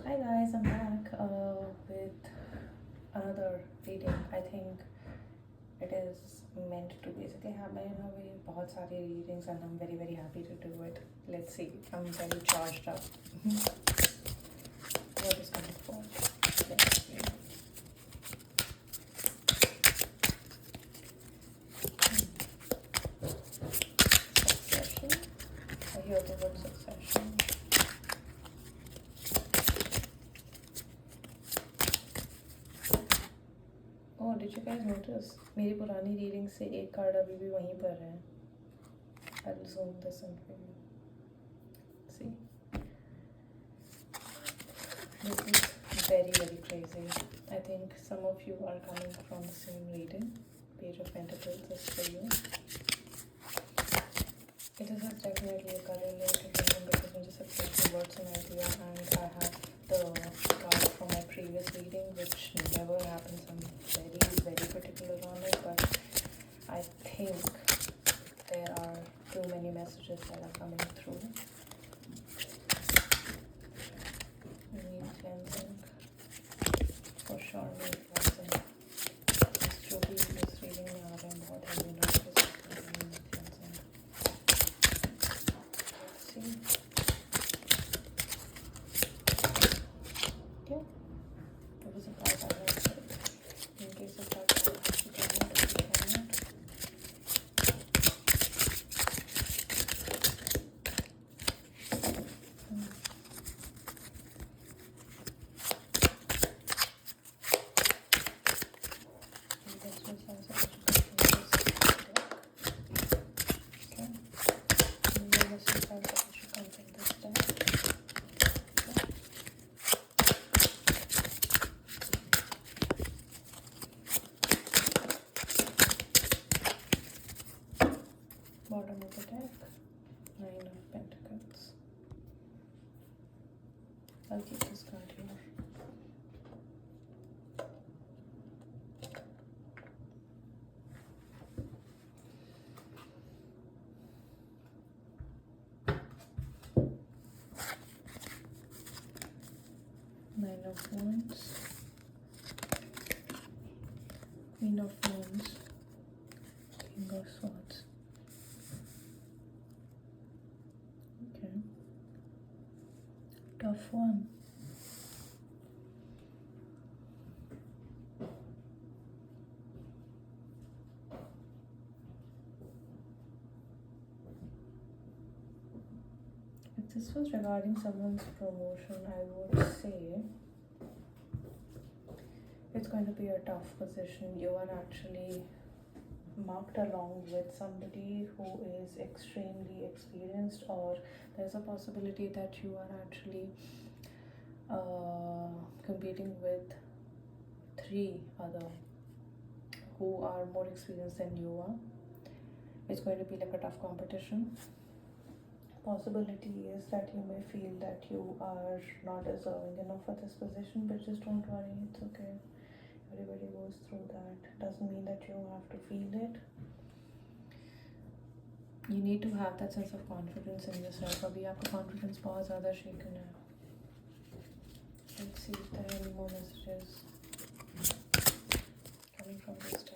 Hi guys, I'm back with another reading. I think it is meant to basically happen in a way. बहुत सारी readings and I'm very happy to do it. Let's see. I'm very charged up. What is coming for? Let's see. Succession. I hear the word succession. Oh, did you guys notice? मेरी पुरानी reading से एक card अभी भी वहीं पर है. I'll zoom this in for you. See? This is very crazy. I think some of you are coming from the same reading. Page of Pentacles is for you. It is definitely a correlated reading because मुझे succession words an idea and I have the card from my previous reading which never happens. I'm very particular on it, but I think there are too many messages that are coming through. We need cleansing. For sure need cleansing. जो भी इस reading में आ रहे हैं बहुत heavy notice. We need cleansing. Let's see. Okay. There was a card I like it. In case of that card has to come out, if you cannot. Bottom of the deck, 9 of Pentacles. I'll keep this card here. Nine of Wands, Queen of Wands, King of Swords. Okay. Tough one. If this was regarding someone's promotion, I would say it's going to be a tough position. You are actually marked along with somebody who is extremely experienced, or there's a possibility that you are actually competing with 3 other who are more experienced than you are. It's going to be like a tough competition. Possibility is that you may feel that you are not deserving enough for this position, but just don't worry, it's okay. Everybody goes through that. Doesn't mean that you have to feel it. You need to have that sense of confidence in yourself. अभी आपका confidence बहुत ज़्यादा shaken है. Let's see if there are any more messages coming from this deck.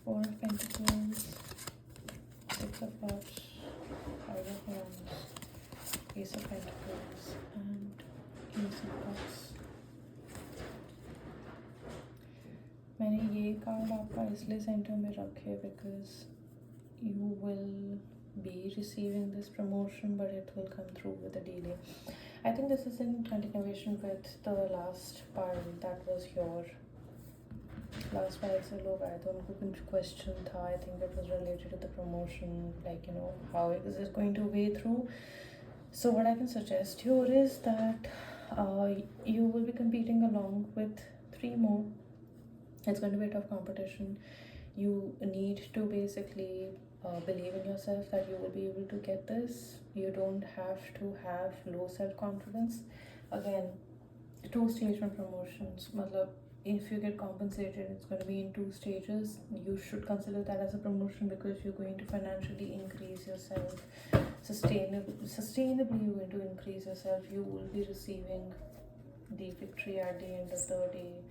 Four of Pentacles, 6 of Cups, 5 of Wands, Ace of Pentacles, and Ace of Cups. मैंने ये card आपका इसलिए centre में रखे because you will be receiving this promotion, but it will come through with a delay. I think this is in continuation with the last part that was your last part से लोग आए थे, उनको कुछ question था. I think it was related to the promotion, like you know how is it going to way through. So what I can suggest here is that you will be competing along with 3 more. It's going to be a tough competition. You need to basically believe in yourself that you will be able to get this. You don't have to have low self-confidence. Again, two-stage promotions, matlab, if you get compensated, it's going to be in 2 stages. You should consider that as a promotion because you're going to financially increase yourself. Sustainably you're going to increase yourself. You will be receiving the victory at the end of the day.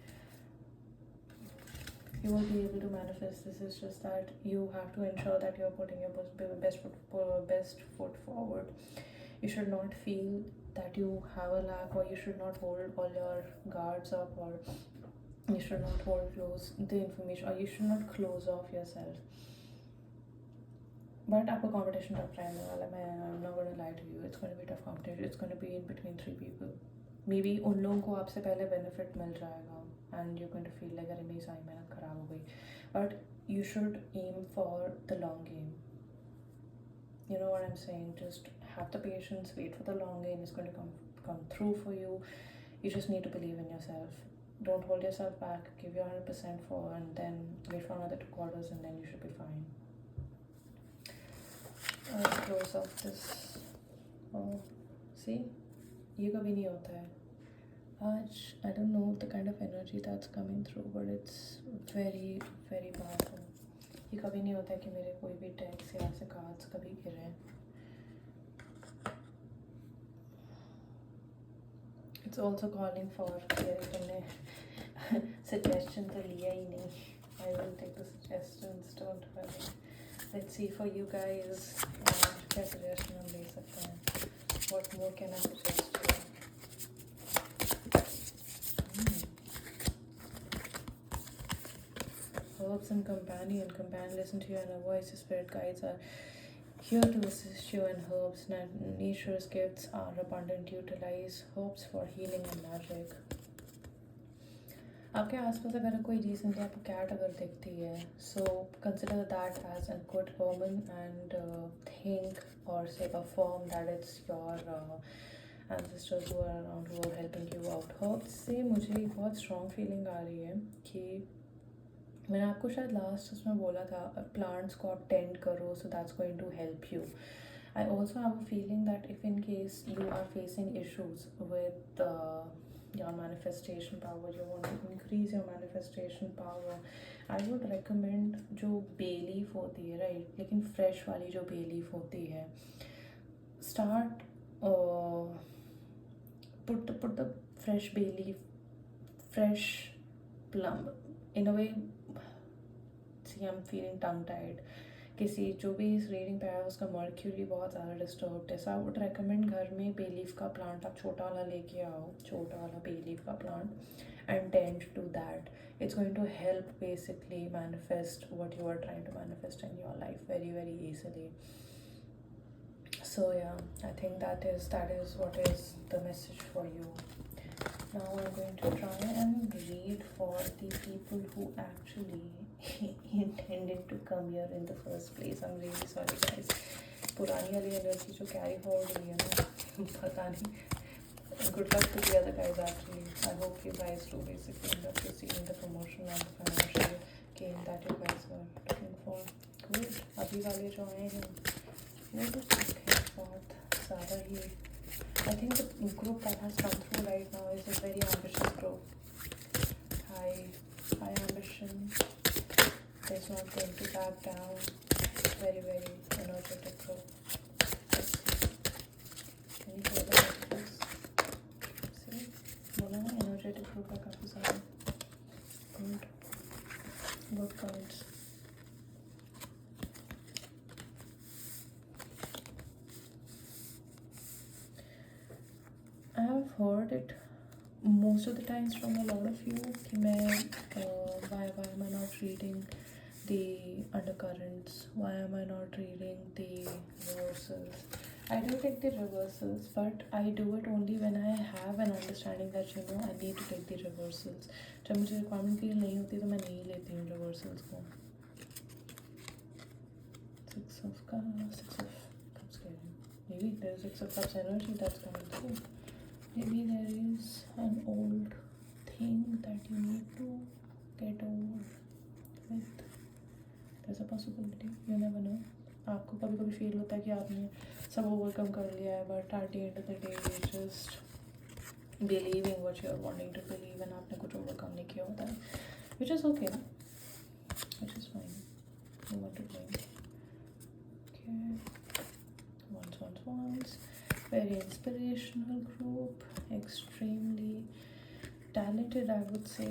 You will be able to manifest this. Is just that you have to ensure that you're putting your best foot forward. You should not feel that you have a lack, or you should not hold all your guards up, or you should not hold close the information, or you should not close off yourself. But आपको competition tough रहने वाला है. I'm not going to lie to you. It's going to be tough competition. It's going to be in between 3 people. Maybe उन लोगों को आपसे पहले benefit मिल जाएगा, and you're going to feel like अरे मेरी सारी मेहनत खराब हो गई. But you should aim for the long game. You know what I'm saying? Just have the patience, wait for the long game. It's going to come through for you. You just need to believe in yourself. Don't hold yourself back. Give your 100% for, and then wait for another 2 quarters, and then you should be fine. I'll close off this. Oh, see? ये कभी नहीं होता है. I don't know the kind of energy that's coming through, but it's very, very powerful. ये कभी नहीं होता है कि मेरे कोई भी टैक्स या ऐसे कार्ड्स कभी गिरे. It's also calling for तुमने suggestion तो लिया ही नहीं. I will take the suggestions, don't worry. Let's see for you guys. क्या suggestion हम ले सकते हैं? What more can I suggest? Herbs and companion. Listen to your inner voice. The spirit guides are here to assist you, and herbs, nature's gifts are abundant. Utilize herbs for healing and magic. आपके आसपास अगर कोई recently आपको cat अगर दिखती है, so consider that as a good omen, and think or say affirm that it's your ancestors who are around, who are helping you out. Herbs से मुझे एक बहुत strong feeling आ रही है कि मैंने आपको शायद लास्ट उसमें बोला था प्लांट्स को आप टेंड करो, so that's going to help you. I also have a feeling that if in case you are facing issues with your manifestation power, you want to increase your manifestation power, I would recommend जो bay leaf होती है, right, लेकिन fresh वाली जो bay leaf होती है, start put the fresh bay leaf, fresh plum, in a way. See, I'm feeling tongue tied. किसी जो भी इस रीडिंग पे आया उसका मर्क्यूरी बहुत ज़्यादा डिस्टर्ब्ड है, सो आई वुड रिकमेंड घर में बे लीफ का प्लांट आप छोटा वाला लेके आओ, छोटा वाला बे लीफ का plant, and tend to that. It's going to help basically manifest what you are trying to manifest in your life very, very easily. So yeah, I think that is what is the message for you. Now I'm going to try and read for the people who actually intended to come here in the first place. I'm really sorry guys. पुरानी वाली energy जो carry forward हुई है ना, पता नहीं. Good luck to the other guys actually. I hope you guys do basically end up receiving the promotion and the financial gain that you guys were looking for. Good. अभी वाले जो आए हैं वो तो ठीक है, बहुत ज़्यादा ही. I think the group that has come through right now is a very ambitious group. High ambition. It's not going to back down. Very, very energetic group. Let's see. Any further messages? See? बोला ना energetic group है काफ़ी सारा. Good. Good cards. I have heard it most of the times from a lot of you कि मैं why am I not reading the undercurrents, why am I not reading the reversals. I do take the reversals, but I do it only when I have an understanding that I need to take the reversals. जब मुझे requirement feel नहीं होती तो मैं नहीं लेती हूँ reversals को. Six of Cups getting. Maybe there's 6 of Cups energy that's coming through. Maybe there is an old thing that you need to get over with. There's a possibility. You never know. आपको कभी कभी feel होता है कि आपने सब overcome कर लिया है, but at the end of the day you just believing what you are wanting to believe and आपने कुछ ओवरकम नहीं किया होता है, which is okay, which is fine, no one to blame. Once. Very inspirational group, extremely talented, I would say.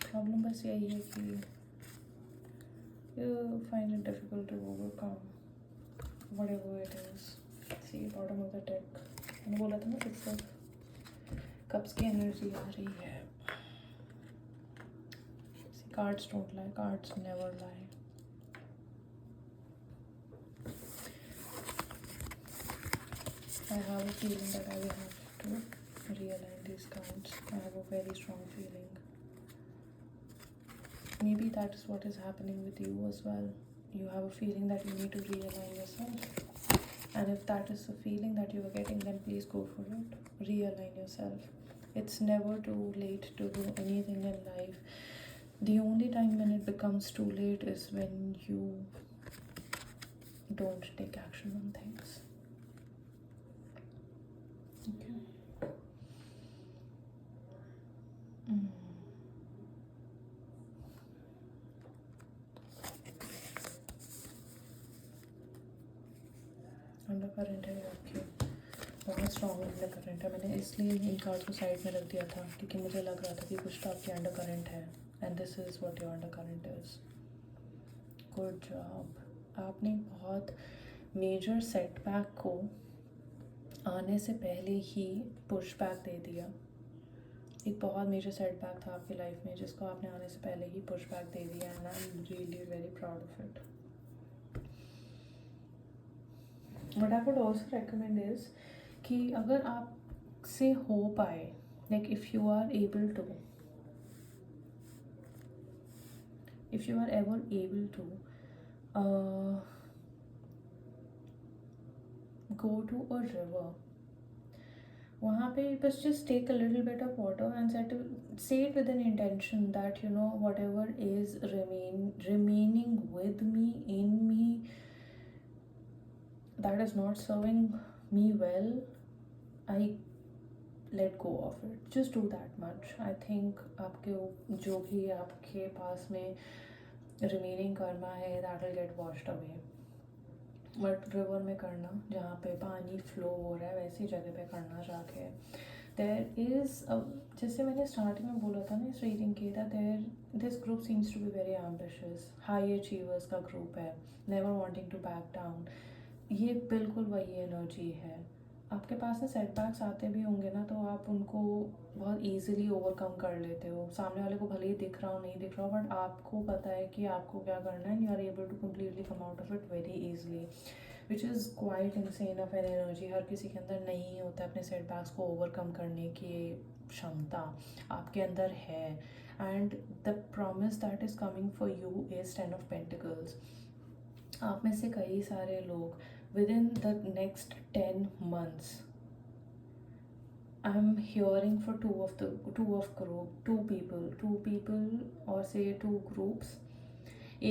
Problem बस यही है कि you find it difficult to overcome whatever it is. See bottom of the deck. मैंने बोला था ना Six of Cups की energy आ रही है. See, cards don't lie. Cards never lie. I have a feeling that I will have to realign these cards. I have a very strong feeling. Maybe that is what is happening with you as well. You have a feeling that you need to realign yourself. And if that is the feeling that you are getting, then please go for it. Realign yourself. It's never too late to do anything in life. The only time when it becomes too late is when you don't take action on things. Okay. Under current है आपके, बहुत strong under current है. मैंने इसलिए इन cards को side में रख दिया था क्योंकि मुझे लग रहा था कि कुछ तो आपके अंडर करंट है. And this is what your under current is. Good job. आपने बहुत मेजर सेटबैक को आने से पहले ही पुश बैक दे दिया. एक बहुत मेजर सेटबैक था आपकी लाइफ में जिसको आपने आने से पहले ही पुश बैक दे दिया. And I am really very proud of it. What I would also recommend is कि अगर आपसे हो पाए, like if you are ever able to go to a river, वहाँ पे बस just take a little bit of water and say it with an intention that you know whatever is remaining with me, in me, that is not serving me well, I let go of it. Just do that much. I think आपके जो भी आपके पास में remaining karma है that will get washed away. But river में करना जहाँ पे पानी फ्लो हो रहा है वैसी जगह पे करना जाके. देयर इज़ जैसे मैंने स्टार्टिंग में बोला था ना इस रीडिंग के, this group seems to be very ambitious, high achievers का ग्रुप है, never wanting to back down. ये बिल्कुल वही एनर्जी है. आपके पास में सेटबैक्स आते भी होंगे ना तो आप उनको बहुत ईजिली ओवरकम कर लेते हो. सामने वाले को भले ही दिख रहा हो नहीं दिख रहा हो, बट आपको पता है कि आपको क्या करना है. And you are able to completely come out of it very easily, which is quite insane of an energy. हर किसी के अंदर नहीं होता अपने सेटबैक्स को ओवरकम करने की क्षमता. आपके अंदर है. And the promise that is coming for you is 10 of Pentacles. आप में से कई सारे लोग within the next 10 months, I'm hearing for two people or say two groups.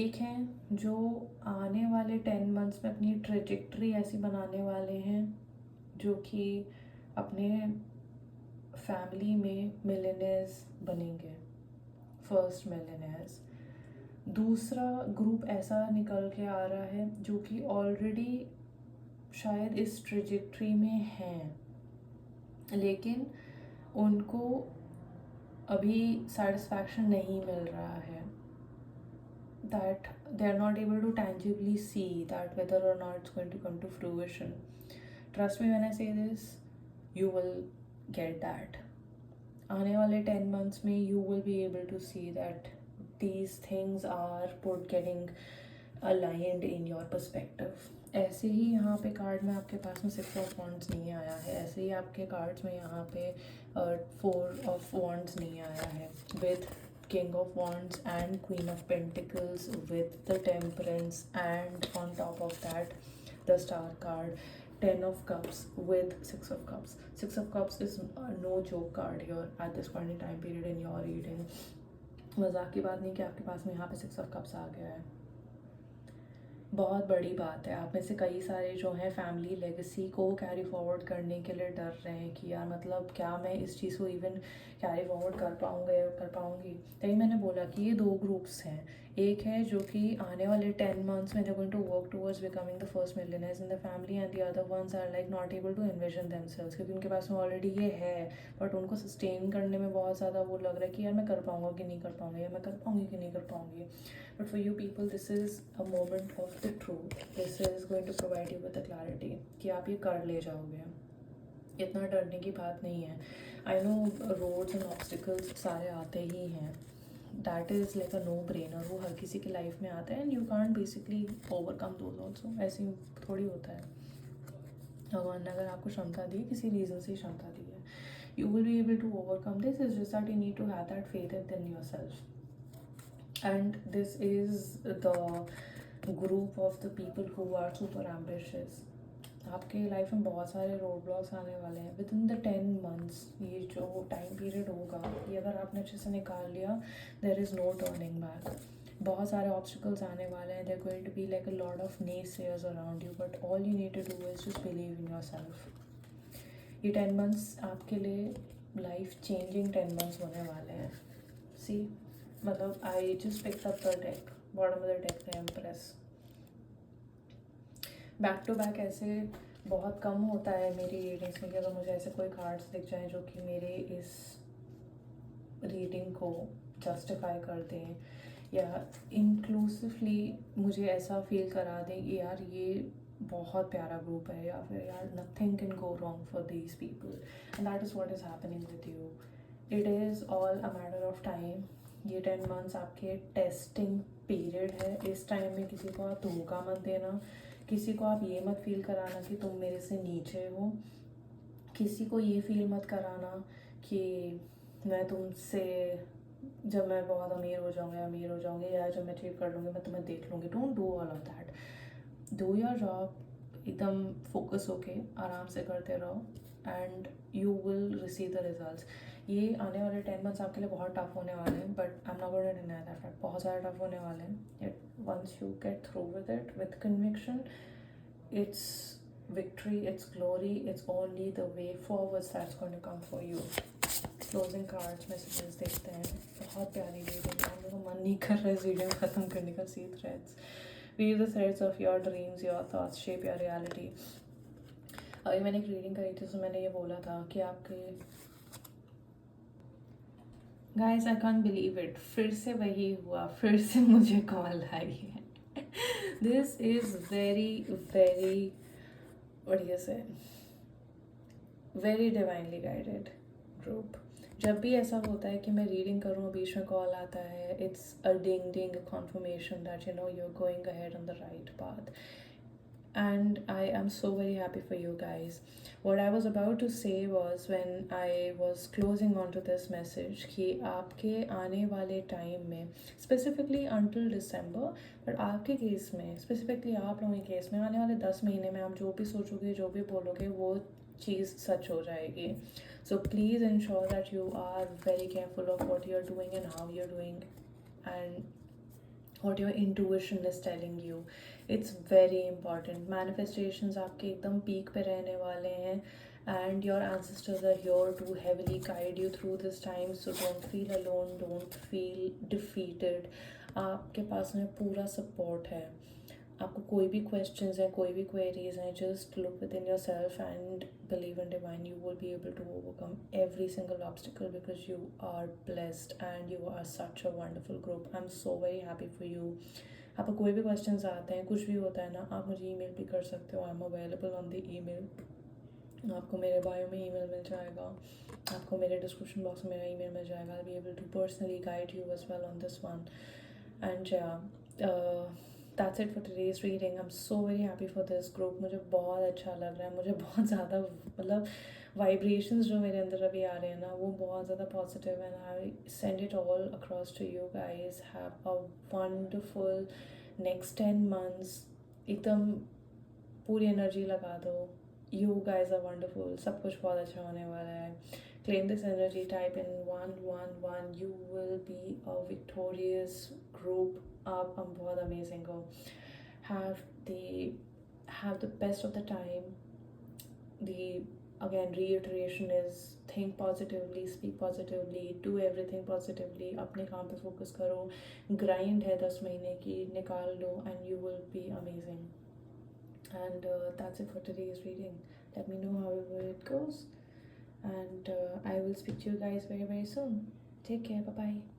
एक हैं जो आने वाले 10 months में अपनी ट्रेजेक्ट्री ऐसी बनाने वाले हैं जो कि अपने फैमिली में मिलियनेयर्स बनेंगे, फर्स्ट मिलियनेयर्स. दूसरा ग्रुप ऐसा निकल के आ रहा है जो कि ऑलरेडी शायद इस ट्रेजेक्ट्री में हैं लेकिन उनको अभी सेटिस्फैक्शन नहीं मिल रहा है. That they are not able to tangibly see that whether or not it's going to come to fruition. Trust me when I say this, you will get that. आने वाले 10 months में you will be able to see that these things are getting aligned in your perspective. ऐसे ही यहाँ पे card में आपके पास में 6 of Wands नहीं आया है, ऐसे ही आपके कार्ड्स में यहाँ पे 4 of Wands नहीं आया है, with King of Wands and Queen of Pentacles, with the Temperance, and on top of that the Star card, 10 of Cups with 6 of Cups. 6 of Cups is no joke card here at this point in time period in your reading. मजाक की बात नहीं कि आपके पास में यहाँ पे 6 of Cups आ गया है. बहुत बड़ी बात है। आप में से कई सारे जो हैं फैमिली लेगेसी को कैरी फॉरवर्ड करने के लिए डर रहे हैं कि यार मतलब क्या मैं इस चीज़ को इवन कैरी फॉरवर्ड कर पाऊँगा या कर पाऊँगी। तभी मैंने बोला कि ये दो ग्रुप्स हैं। एक है जो कि आने वाले 10 months में they going to work towards becoming the first millionaires in the family, and the other ones are like not able to envision themselves, क्योंकि उनके पास में ऑलरेडी ये है बट उनको सस्टेन करने में बहुत ज़्यादा वो लग रहा है कि यार मैं कर पाऊँगा कि नहीं कर पाऊँगी, या मैं कर पाऊँगी कि नहीं कर पाऊँगी। But for you people, this is a moment of the truth. This is going to provide you with the clarity कि आप ये कर ले जाओगे। इतना डरने की बात नहीं है। I know roads and obstacles सारे आते ही हैं, that is like a no brainer, वो हर किसी की लाइफ में आता है and you can't basically overcome those also. ऐसे ही थोड़ी होता है। भगवान ने अगर आपको क्षमता दी, किसी रीज़न से क्षमता दी है, you will be able to overcome this. Is just that you need to have that faith in yourself, and this is the group of the people who are super ambitious. आपके life में बहुत सारे road blocks आने वाले हैं with in the 10 months। ये जो time period होगा, ये अगर आपने अच्छे से निकाल लिया, there is no turning back. बहुत सारे ऑब्स्टिकल्स आने वाले हैं, they're going to be like a lot of naysayers around you, but all you need to do is just believe in yourself. ये 10 months आपके लिए लाइफ चेंजिंग 10 months होने वाले हैं। सी मतलब I just picked up the deck, bottom of the deck the empress. Back to back ऐसे बहुत कम होता है मेरी रीडिंग्स में कि अगर मुझे ऐसे कोई कार्ड्स दिख जाएं जो कि मेरे इस रीडिंग को जस्टिफाई कर दें या इंक्लूसिवली मुझे ऐसा फील करा दें कि यार ये बहुत प्यारा ग्रुप है, या फिर यार nothing can go wrong for these people, and that is what is happening with you. It is all a matter of time. ये 10 months आपके टेस्टिंग पीरियड है। इस टाइम में किसी को आप धोखा मत देना, किसी को आप ये मत फील कराना कि तुम मेरे से नीचे हो, किसी को ये फील मत कराना कि मैं तुमसे, जब मैं बहुत अमीर हो जाऊँगी या जब मैं ठीक कर लूँगी मैं तुम्हें देख लूँगी। Don't do all of that. Do your job, एकदम फोकस होके आराम से करते रहो and you will receive the results. ये आने वाले 10 months आपके लिए बहुत टफ होने वाले हैं, but I am not going to deny that fact. बहुत ज़्यादा टफ होने वाले हैं। Once you get through with it with conviction, it's victory, it's glory, it's only the way forwards that's going to come for you. Closing cards, messages देखते हैं। बहुत प्यारी reading है, मेरा मन नहीं कर रहा है इस वीडियो ख़त्म करने का। See threads, weave the threads of your dreams, your thoughts shape your reality। अभी मैंने एक रीडिंग करी थी, उसमें मैंने ये बोला था कि आपके guys, I can't believe it, फिर से वही हुआ, फिर से मुझे कॉल आई है। This is very very what do you say, very divinely guided group. जब भी ऐसा होता है कि मैं रीडिंग करूँ बीच में कॉल आता है, it's a ding ding confirmation that you know you are going ahead on the right path, and I am so very happy for you guys. What I was about to say was when I was closing on to this message कि आपके आने वाले time में specifically until December, but आपके case में specifically आप लोगों के केस में आने वाले 10 महीने में आप जो भी सोचोगे, जो भी बोलोगे, वो चीज़ सच हो जाएगी। So please ensure that you are very careful of what you are doing and how you are doing and what your intuition is telling you. It's very important. Manifestations आपके एकदम पीक पे रहने वाले हैं and your ancestors are here to heavily guide you through this time, so don't feel alone, don't feel defeated. आपके पास में पूरा support है। आपको कोई भी questions हैं, कोई भी queries हैं, just look within yourself and believe in divine. You will be able to overcome every single obstacle because you are blessed and you are such a wonderful group. I'm so very happy for you. आपको कोई भी questions आते हैं, कुछ भी होता है ना, आप मुझे email भी कर सकते हो। I'm available on the email. आपको मेरे बायो में email मिल जाएगा, आपको मेरे description box में मेरा email मिल जाएगा। I'll be able to personally guide you as well on this one. And yeah, that's it for today's reading. I'm so very happy for this group. मुझे बहुत अच्छा लग रहा है, मुझे बहुत ज़्यादा मतलब वाइब्रेशंस जो मेरे अंदर अभी आ रहे हैं ना, वो बहुत ज़्यादा पॉजिटिव है। I send it all across to you guys. Have a wonderful next 10 months। एकदम पूरी एनर्जी लगा दो। यू गाइज आर वंडरफुल, सब कुछ बहुत अच्छा होने वाला है। Claim this energy, type in 111, you will be a victorious group। आप हम बहुत अमेजिंग हो। have the best of the time. The again reiteration is think positively, speak positively, do everything positively, अपने काम पे focus करो, grind है 10 महीने की, निकाल लो and you will be amazing. And that's it for today's reading. Let me know however it goes, and I will speak to you guys very very soon. Take care. Bye bye.